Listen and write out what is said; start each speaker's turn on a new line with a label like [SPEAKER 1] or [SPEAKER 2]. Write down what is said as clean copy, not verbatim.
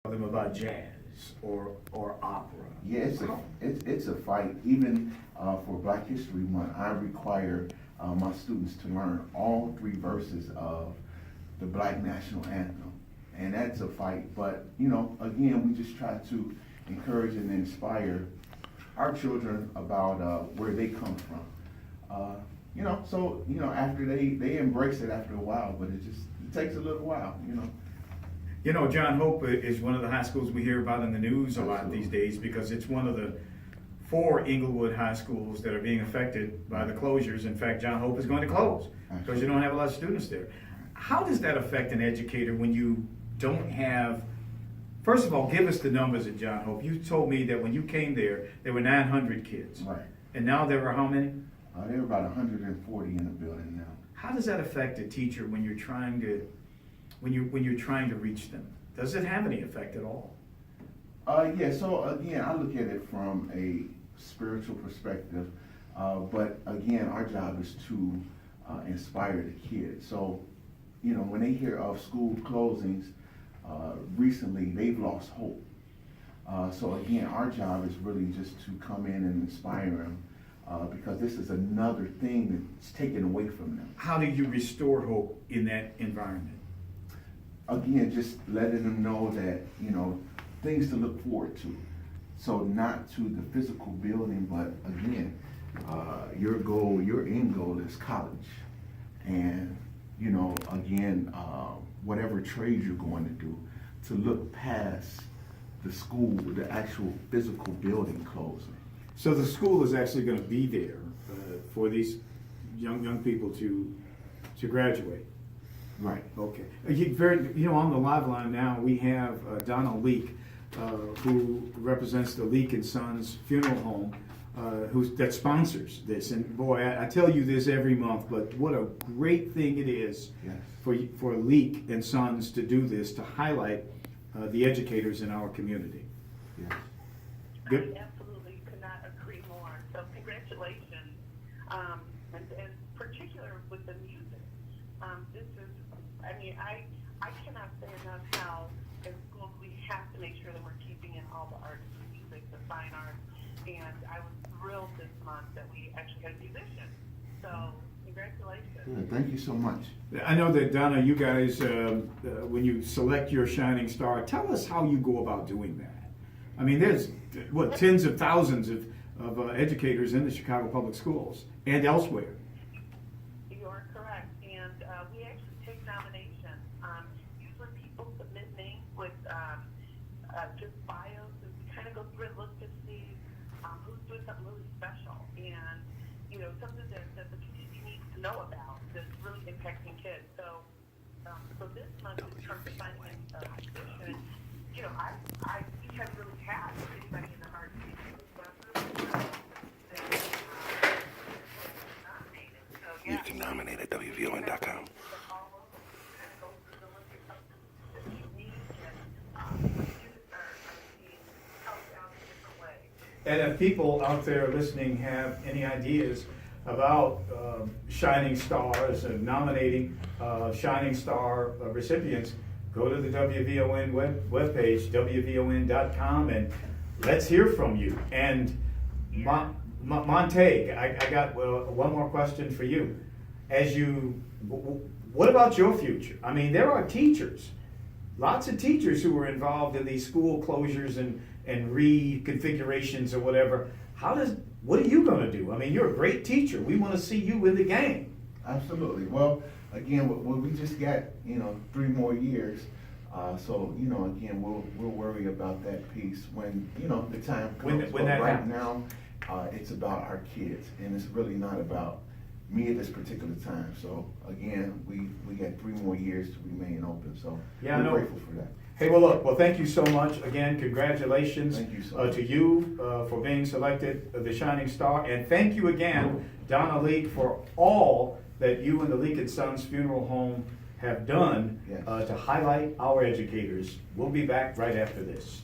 [SPEAKER 1] them about jazz or opera.
[SPEAKER 2] Yeah, it's a fight. Even for Black History Month, I require my students to learn all three verses of the Black National Anthem, and that's a fight. But again, we just try to encourage and inspire our children about where they come from. So after they embrace it after a while, but it takes a little while.
[SPEAKER 1] John Hope is one of the high schools we hear about in the news a lot
[SPEAKER 2] Absolutely.
[SPEAKER 1] these days because it's one of the 4 Inglewood high schools that are being affected by the closures. In fact, John Hope is going to close because you don't have a lot of students there. How does that affect an educator when you don't have, first of all, give us the numbers at John Hope. You told me that when you came there were 900 kids.
[SPEAKER 2] Right.
[SPEAKER 1] And now there are how many?
[SPEAKER 2] There are about 140 in the building now.
[SPEAKER 1] How does that affect a teacher when you're trying to reach them? Does it have any effect at all?
[SPEAKER 2] Yeah, so again, I look at it from a spiritual perspective, but again, our job is to inspire the kids. So, when they hear of school closings, recently they've lost hope. So again, our job is really just to come in and inspire them, because this is another thing that's taken away from them.
[SPEAKER 1] How do you restore hope in that environment?
[SPEAKER 2] Again, just letting them know that, things to look forward to. So not to the physical building, but again, your end goal is college. And, again, whatever trade you're going to do, to look past the school, the actual physical building closing.
[SPEAKER 1] So the school is actually going to be there for these young people to graduate.
[SPEAKER 2] Right.
[SPEAKER 1] Okay. On the live line now we have Donna Leak, who represents the Leak and Sons Funeral Home, that sponsors this. And boy, I tell you this every month, but what a great thing it is
[SPEAKER 2] Yes.
[SPEAKER 1] for Leak and Sons to do this, to highlight the educators in our community.
[SPEAKER 2] Yes.
[SPEAKER 1] Good.
[SPEAKER 3] I absolutely could not agree more. So congratulations, and particular with the music. This is, I cannot say enough how in schools we have to make sure that we're keeping in all the arts, the music, the fine arts, and I was thrilled this month that we actually had a musician. So congratulations.
[SPEAKER 2] Good. Thank you so much.
[SPEAKER 1] I know that, Donna, you guys, when you select your shining star, tell us how you go about doing that. I mean, there's, tens of thousands of educators in the Chicago Public Schools and elsewhere.
[SPEAKER 3] You're correct. And we actually take nominations. Usually people submit names with just bios, and we kind of go through and look to see who's doing something really special and, something that the community needs to know about that's really impacting kids. So this month, in terms of finding a position, we haven't really had anybody in the art field. So I'm really nominated. So, yeah.
[SPEAKER 4] You can nominate at WVON.com.
[SPEAKER 1] And if people out there listening have any ideas about Shining Stars and nominating Shining Star recipients, go to the WVON webpage, WVON.com, and let's hear from you. And Montague, I got one more question for you. What about your future? I mean, there are teachers, lots of teachers who are involved in these school closures and reconfigurations or whatever. What are you going to do? I mean, you're a great teacher. We want to see you in the game.
[SPEAKER 2] Absolutely. Well, again, we just got 3 more years, so again, we'll worry about that piece when the time comes.
[SPEAKER 1] When that
[SPEAKER 2] right
[SPEAKER 1] happens.
[SPEAKER 2] now, it's about our kids, and it's really not about me at this particular time. So again, we got 3 more years to remain open. So
[SPEAKER 1] Yeah,
[SPEAKER 2] we're grateful for that.
[SPEAKER 1] Hey, well, thank you so much. Again, congratulations
[SPEAKER 2] Thank you so much.
[SPEAKER 1] to you for being selected the Shining Star. And thank you again, Donna Leak, for all that you and the Leak and Sons Funeral Home have done
[SPEAKER 2] Yes.
[SPEAKER 1] to highlight our educators. We'll be back right after this.